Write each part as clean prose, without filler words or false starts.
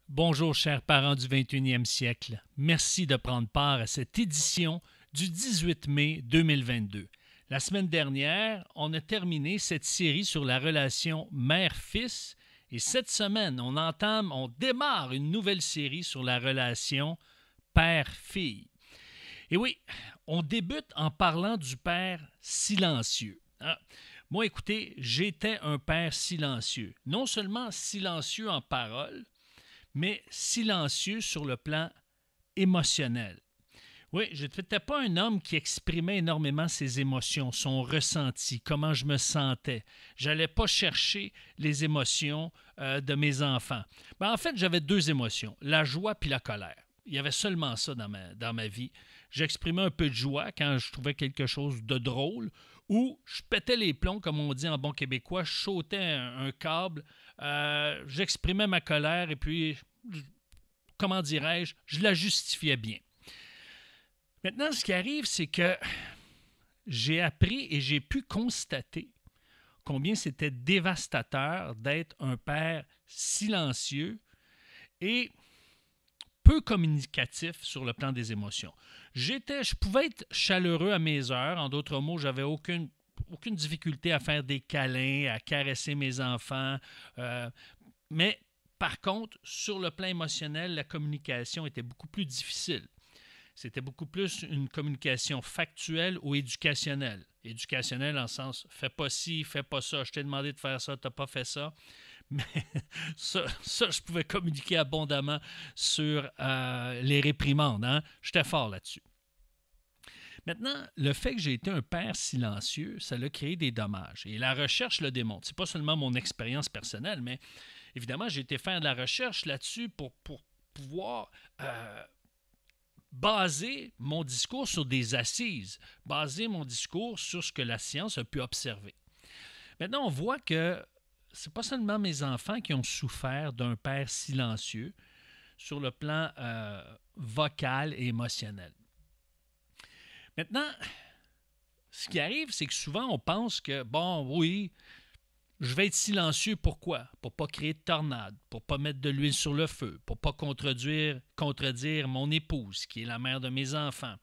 Bonjour chers parents du 21e siècle. Merci de prendre part à cette édition du 18 mai 2022. La semaine dernière, on a terminé cette série sur la relation mère-fils et cette semaine, on démarre une nouvelle série sur la relation père-fille. Et oui, on débute en parlant du père silencieux. Moi, écoutez, j'étais un père silencieux. Non seulement silencieux en parole, mais silencieux sur le plan émotionnel. Oui, je n'étais pas un homme qui exprimait énormément ses émotions, son ressenti, comment je me sentais. Je n'allais pas chercher les émotions de mes enfants. En fait, j'avais deux émotions, la joie puis la colère. Il y avait seulement ça dans ma vie. J'exprimais un peu de joie quand je trouvais quelque chose de drôle ou je pétais les plombs, comme on dit en bon québécois, je sautais un câble, j'exprimais ma colère et puis, comment dirais-je, je la justifiais bien. Maintenant, ce qui arrive, c'est que j'ai appris et j'ai pu constater combien c'était dévastateur d'être un père silencieux et peu communicatif sur le plan des émotions. Je pouvais être chaleureux à mes heures. En d'autres mots, j'avais aucune difficulté à faire des câlins, à caresser mes enfants. Mais par contre, sur le plan émotionnel, la communication était beaucoup plus difficile. C'était beaucoup plus une communication factuelle ou éducationnelle. Éducationnelle en le sens, fais pas ci, fais pas ça, je t'ai demandé de faire ça, tu n'as pas fait ça. Mais ça, je pouvais communiquer abondamment sur les réprimandes. Hein? J'étais fort là-dessus. Maintenant, le fait que j'ai été un père silencieux, ça a créé des dommages. Et la recherche le démontre. Ce n'est pas seulement mon expérience personnelle, mais évidemment, j'ai été faire de la recherche là-dessus pour pouvoir baser mon discours sur des assises, baser mon discours sur ce que la science a pu observer. Maintenant, on voit que ce n'est pas seulement mes enfants qui ont souffert d'un père silencieux sur le plan vocal et émotionnel. Maintenant, ce qui arrive, c'est que souvent, on pense que, bon, oui, je vais être silencieux. Pourquoi? Pour ne pas créer de tornade, pour ne pas mettre de l'huile sur le feu, pour ne pas contredire mon épouse, qui est la mère de mes enfants.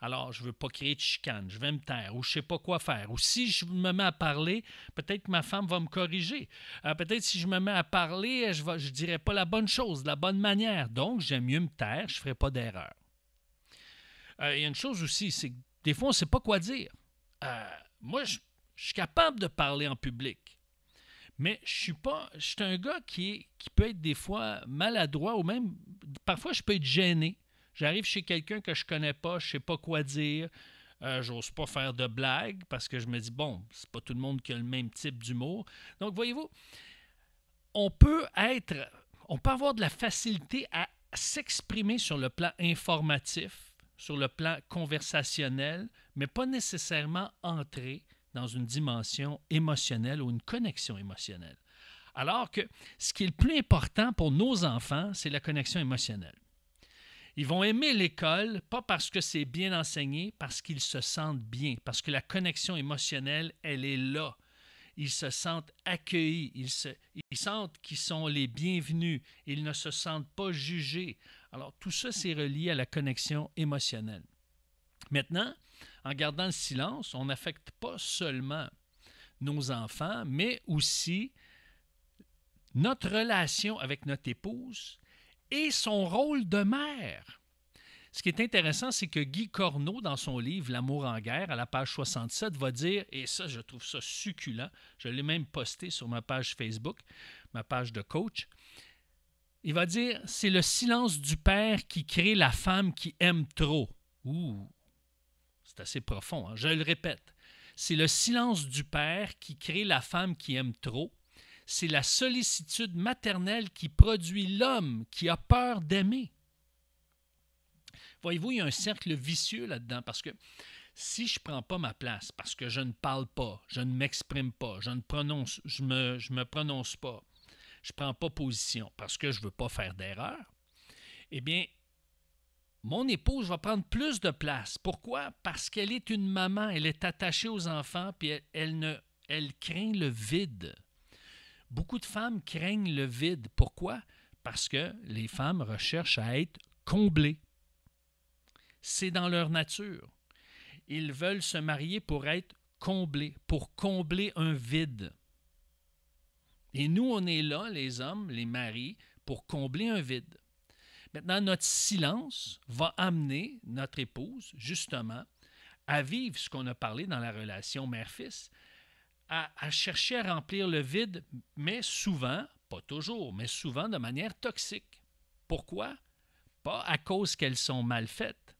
Alors, je ne veux pas créer de chicane, je vais me taire, ou je ne sais pas quoi faire. Ou si je me mets à parler, peut-être que ma femme va me corriger. Peut-être si je me mets à parler, je ne dirai pas la bonne chose, de la bonne manière. Donc, j'aime mieux me taire, je ne ferai pas d'erreur. Il y a une chose aussi, c'est que des fois, on ne sait pas quoi dire. Moi, je suis capable de parler en public. Mais je suis un gars qui peut être des fois maladroit ou même, parfois, je peux être gêné. J'arrive chez quelqu'un que je ne connais pas, je ne sais pas quoi dire. J'ose pas faire de blagues parce que je me dis, bon, c'est pas tout le monde qui a le même type d'humour. Donc, voyez-vous, on peut avoir de la facilité à s'exprimer sur le plan informatif, sur le plan conversationnel, mais pas nécessairement entrer dans une dimension émotionnelle ou une connexion émotionnelle. Alors que ce qui est le plus important pour nos enfants, c'est la connexion émotionnelle. Ils vont aimer l'école, pas parce que c'est bien enseigné, parce qu'ils se sentent bien, parce que la connexion émotionnelle, elle est là. Ils se sentent accueillis, ils sentent qu'ils sont les bienvenus, ils ne se sentent pas jugés. Alors, tout ça, c'est relié à la connexion émotionnelle. Maintenant, en gardant le silence, on n'affecte pas seulement nos enfants, mais aussi notre relation avec notre épouse et son rôle de mère. Ce qui est intéressant, c'est que Guy Corneau, dans son livre « L'amour en guerre », à la page 67, va dire, et ça, je trouve ça succulent, je l'ai même posté sur ma page Facebook, ma page de coach, il va dire « C'est le silence du père qui crée la femme qui aime trop. » Ouh, c'est assez profond, hein? Je le répète. C'est le silence du père qui crée la femme qui aime trop. C'est la sollicitude maternelle qui produit l'homme qui a peur d'aimer. Voyez-vous, il y a un cercle vicieux là-dedans parce que si je ne prends pas ma place, parce que je ne parle pas, je ne m'exprime pas, je me prononce pas, je ne prends pas position parce que je ne veux pas faire d'erreur, eh bien, mon épouse va prendre plus de place. Pourquoi? Parce qu'elle est une maman, elle est attachée aux enfants, puis elle craint le vide. Beaucoup de femmes craignent le vide. Pourquoi? Parce que les femmes recherchent à être comblées. C'est dans leur nature. Ils veulent se marier pour être comblés, pour combler un vide. Et nous, on est là, les hommes, les maris, pour combler un vide. Maintenant, notre silence va amener notre épouse, justement, à vivre ce qu'on a parlé dans la relation mère-fils, à chercher à remplir le vide, mais souvent, pas toujours, mais souvent de manière toxique. Pourquoi? Pas à cause qu'elles sont mal faites,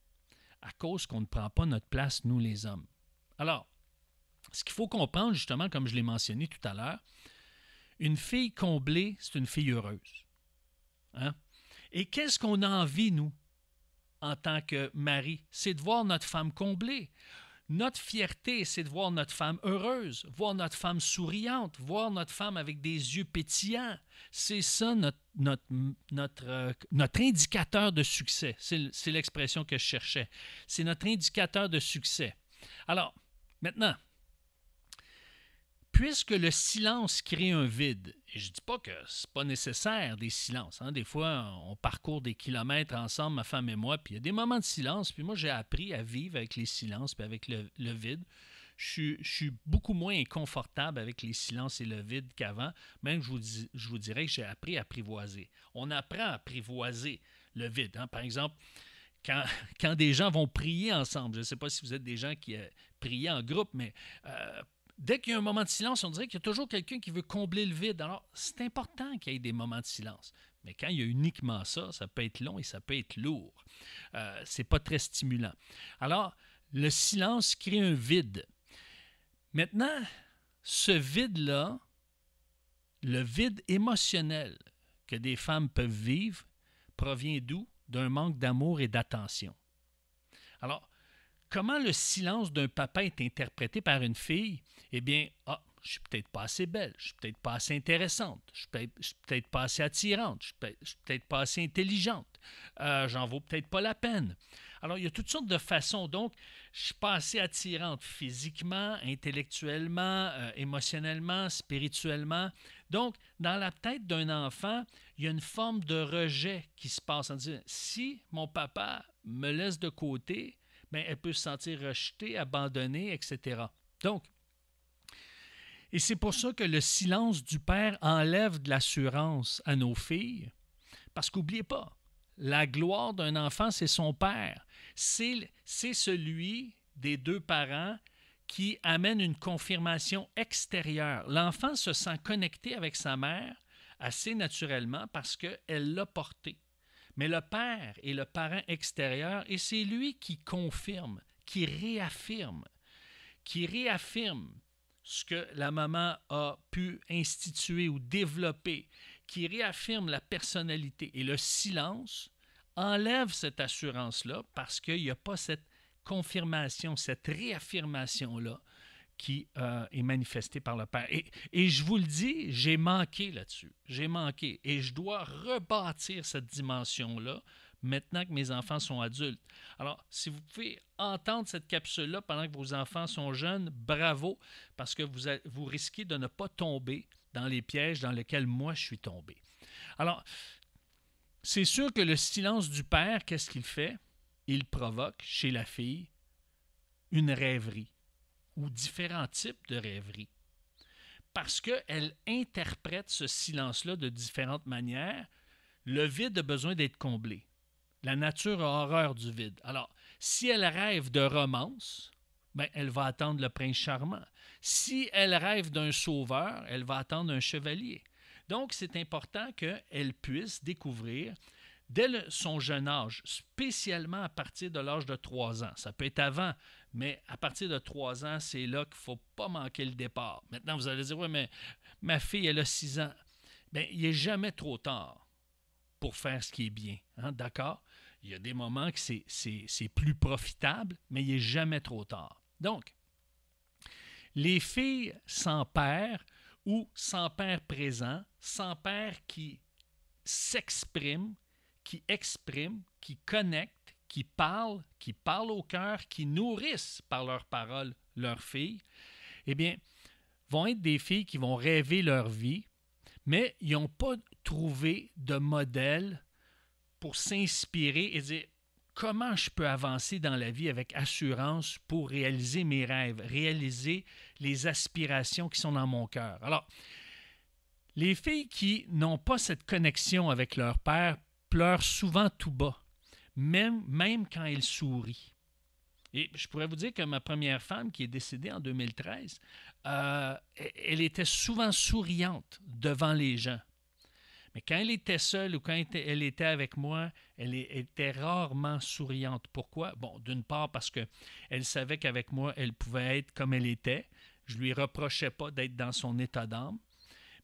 à cause qu'on ne prend pas notre place, nous les hommes. Alors, ce qu'il faut comprendre, justement, comme je l'ai mentionné tout à l'heure, une fille comblée, c'est une fille heureuse. Hein? Et qu'est-ce qu'on a envie, nous, en tant que mari? C'est de voir notre femme comblée. Notre fierté, c'est de voir notre femme heureuse, voir notre femme souriante, voir notre femme avec des yeux pétillants. C'est ça notre indicateur de succès. C'est l'expression que je cherchais. C'est notre indicateur de succès. Alors, maintenant, puisque le silence crée un vide, et je ne dis pas que ce n'est pas nécessaire des silences. Hein? Des fois, on parcourt des kilomètres ensemble, ma femme et moi, puis il y a des moments de silence, puis moi, j'ai appris à vivre avec les silences puis avec le vide. Je suis beaucoup moins inconfortable avec les silences et le vide qu'avant. Même, je vous dirais que j'ai appris à apprivoiser. On apprend à apprivoiser le vide. Hein? Par exemple, quand des gens vont prier ensemble, je ne sais pas si vous êtes des gens qui prient en groupe, mais dès qu'il y a un moment de silence, on dirait qu'il y a toujours quelqu'un qui veut combler le vide. Alors, c'est important qu'il y ait des moments de silence. Mais quand il y a uniquement ça, ça peut être long et ça peut être lourd. C'est pas très stimulant. Alors, le silence crée un vide. Maintenant, ce vide-là, le vide émotionnel que des femmes peuvent vivre, provient d'où? D'un manque d'amour et d'attention. Alors, comment le silence d'un papa est interprété par une fille? Eh bien, je suis peut-être pas assez belle, je suis peut-être pas assez intéressante, je suis peut-être pas assez attirante, je suis peut-être pas assez intelligente, j'en vaux peut-être pas la peine. Alors, il y a toutes sortes de façons. Donc, je ne suis pas assez attirante physiquement, intellectuellement, émotionnellement, spirituellement. Donc, dans la tête d'un enfant, il y a une forme de rejet qui se passe en disant, si mon papa me laisse de côté, bien, elle peut se sentir rejetée, abandonnée, etc. Donc, et c'est pour ça que le silence du père enlève de l'assurance à nos filles, parce qu'oubliez pas, la gloire d'un enfant, c'est son père. C'est celui des deux parents qui amène une confirmation extérieure. L'enfant se sent connecté avec sa mère assez naturellement parce qu'elle l'a porté. Mais le père est le parent extérieur et c'est lui qui confirme, qui réaffirme ce que la maman a pu instituer ou développer, qui réaffirme la personnalité. Et le silence enlève cette assurance-là parce qu'il n'y a pas cette confirmation, cette réaffirmation-là qui est manifestée par le Père. Et je vous le dis, j'ai manqué là-dessus. J'ai manqué. Et je dois rebâtir cette dimension-là maintenant que mes enfants sont adultes. Alors, si vous pouvez entendre cette capsule-là pendant que vos enfants sont jeunes, bravo, parce que vous risquez de ne pas tomber dans les pièges dans lesquels moi je suis tombé. Alors, c'est sûr que le silence du père, qu'est-ce qu'il fait? Il provoque chez la fille une rêverie ou différents types de rêveries. Parce qu'elle interprète ce silence-là de différentes manières. Le vide a besoin d'être comblé. La nature a horreur du vide. Alors, si elle rêve de romance, ben, elle va attendre le prince charmant. Si elle rêve d'un sauveur, elle va attendre un chevalier. Donc, c'est important qu'elle puisse découvrir, dès son jeune âge, spécialement à partir de l'âge de 3 ans. Ça peut être avant, mais à partir de 3 ans, c'est là qu'il ne faut pas manquer le départ. Maintenant, vous allez dire, oui, mais ma fille, elle a 6 ans. Bien, il n'est jamais trop tard pour faire ce qui est bien. Hein? D'accord? Il y a des moments que c'est plus profitable, mais il n'est jamais trop tard. Donc, les filles sans père ou sans père présent, sans père qui s'exprime, qui exprime, qui connecte, qui parle au cœur, qui nourrissent par leurs paroles leurs filles, eh bien, vont être des filles qui vont rêver leur vie, mais ils n'ont pas trouver de modèles pour s'inspirer et dire comment je peux avancer dans la vie avec assurance pour réaliser mes rêves, réaliser les aspirations qui sont dans mon cœur. Alors, les filles qui n'ont pas cette connexion avec leur père pleurent souvent tout bas, même quand elles sourient. Et je pourrais vous dire que ma première femme, qui est décédée en 2013, elle était souvent souriante devant les gens. Mais quand elle était seule ou quand elle était avec moi, elle était rarement souriante. Pourquoi? Bon, d'une part parce qu'elle savait qu'avec moi, elle pouvait être comme elle était. Je ne lui reprochais pas d'être dans son état d'âme.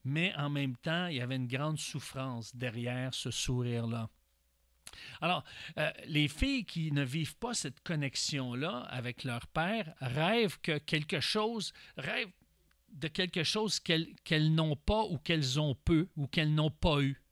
Mais en même temps, il y avait une grande souffrance derrière ce sourire-là. Alors, les filles qui ne vivent pas cette connexion-là avec leur père rêvent de quelque chose qu'elles n'ont pas ou qu'elles ont peu ou qu'elles n'ont pas eu.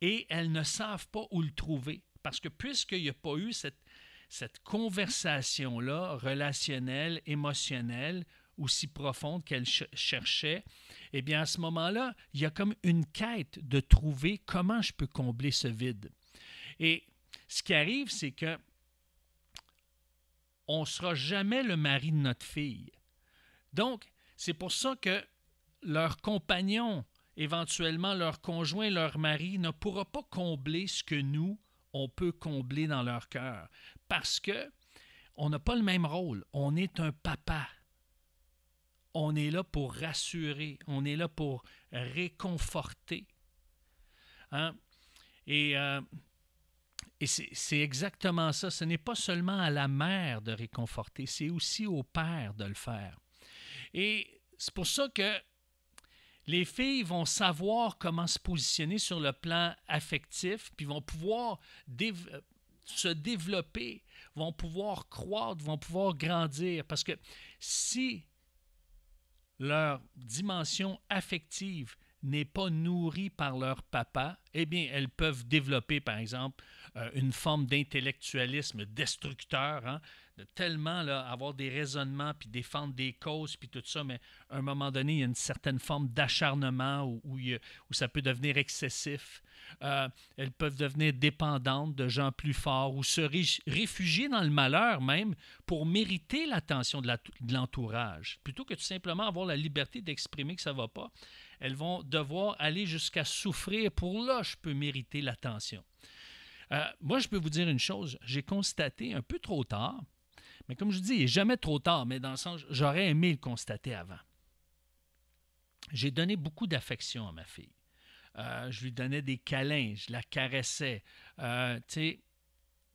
Et elles ne savent pas où le trouver. Parce que puisqu'il n'y a pas eu cette conversation-là, relationnelle, émotionnelle, aussi profonde qu'elles cherchaient, eh bien à ce moment-là, il y a comme une quête de trouver comment je peux combler ce vide. Et ce qui arrive, c'est que on ne sera jamais le mari de notre fille. Donc, c'est pour ça que leur compagnon, éventuellement leur conjoint, leur mari, ne pourra pas combler ce que nous, on peut combler dans leur cœur. Parce que on n'a pas le même rôle. On est un papa. On est là pour rassurer. On est là pour réconforter. Hein? Et c'est exactement ça. Ce n'est pas seulement à la mère de réconforter, c'est aussi au père de le faire. Et c'est pour ça que les filles vont savoir comment se positionner sur le plan affectif, puis vont pouvoir se développer, vont pouvoir croître, vont pouvoir grandir. Parce que si leur dimension affective n'est pas nourrie par leur papa, eh bien, elles peuvent développer, par exemple, une forme d'intellectualisme destructeur, hein, de tellement là, avoir des raisonnements, puis défendre des causes, puis tout ça, mais à un moment donné, il y a une certaine forme d'acharnement où ça peut devenir excessif. Elles peuvent devenir dépendantes de gens plus forts ou se réfugier dans le malheur même pour mériter l'attention de l'entourage. Plutôt que tout simplement avoir la liberté d'exprimer que ça ne va pas, elles vont devoir aller jusqu'à souffrir pour là, je peux mériter l'attention. Moi, je peux vous dire une chose, j'ai constaté un peu trop tard, mais comme je dis, il n'est jamais trop tard, mais dans le sens, j'aurais aimé le constater avant. J'ai donné beaucoup d'affection à ma fille. Je lui donnais des câlins, je la caressais,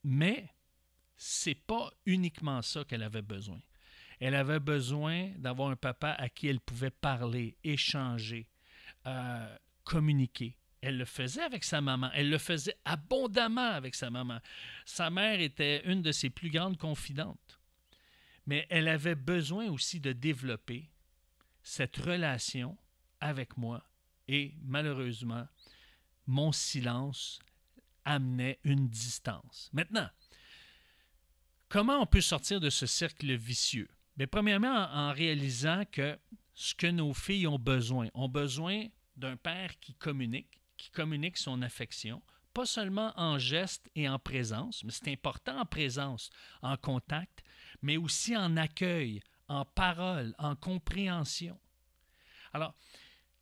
mais c'est pas uniquement ça qu'elle avait besoin. Elle avait besoin d'avoir un papa à qui elle pouvait parler, échanger, communiquer. Elle le faisait avec sa maman. Elle le faisait abondamment avec sa maman. Sa mère était une de ses plus grandes confidentes. Mais elle avait besoin aussi de développer cette relation avec moi. Et malheureusement, mon silence amenait une distance. Maintenant, comment on peut sortir de ce cercle vicieux? Bien, premièrement, en réalisant que ce que nos filles ont besoin d'un père qui communique son affection, pas seulement en geste et en présence, mais c'est important en présence, en contact, mais aussi en accueil, en parole, en compréhension. Alors,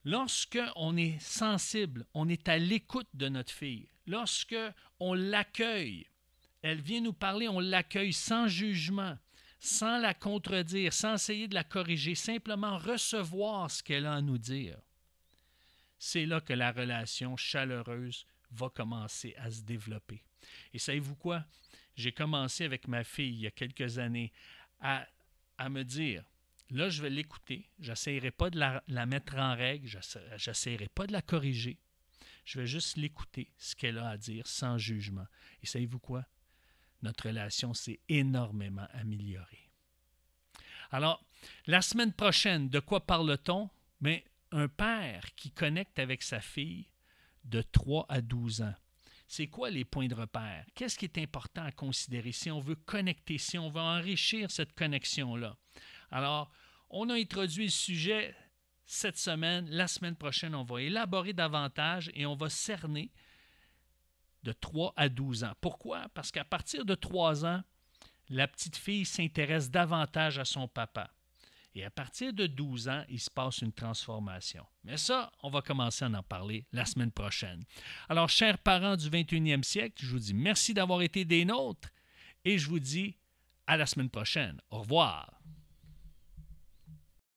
lorsque on est sensible, on est à l'écoute de notre fille, lorsque on l'accueille, elle vient nous parler, on l'accueille sans jugement, sans la contredire, sans essayer de la corriger, simplement recevoir ce qu'elle a à nous dire. C'est là que la relation chaleureuse va commencer à se développer. Et savez-vous quoi? J'ai commencé avec ma fille il y a quelques années à me dire, là, je vais l'écouter, je n'essaierai pas de la mettre en règle, je n'essaierai pas de la corriger. Je vais juste l'écouter, ce qu'elle a à dire, sans jugement. Et savez-vous quoi? Notre relation s'est énormément améliorée. Alors, la semaine prochaine, de quoi parle-t-on? Mais un père qui connecte avec sa fille de 3 à 12 ans. C'est quoi les points de repère? Qu'est-ce qui est important à considérer si on veut connecter, si on veut enrichir cette connexion-là? Alors, on a introduit le sujet cette semaine. La semaine prochaine, on va élaborer davantage et on va cerner de 3 à 12 ans. Pourquoi? Parce qu'à partir de 3 ans, la petite fille s'intéresse davantage à son papa. Et à partir de 12 ans, il se passe une transformation. Mais ça, on va commencer à en parler la semaine prochaine. Alors, chers parents du 21e siècle, je vous dis merci d'avoir été des nôtres et je vous dis à la semaine prochaine. Au revoir.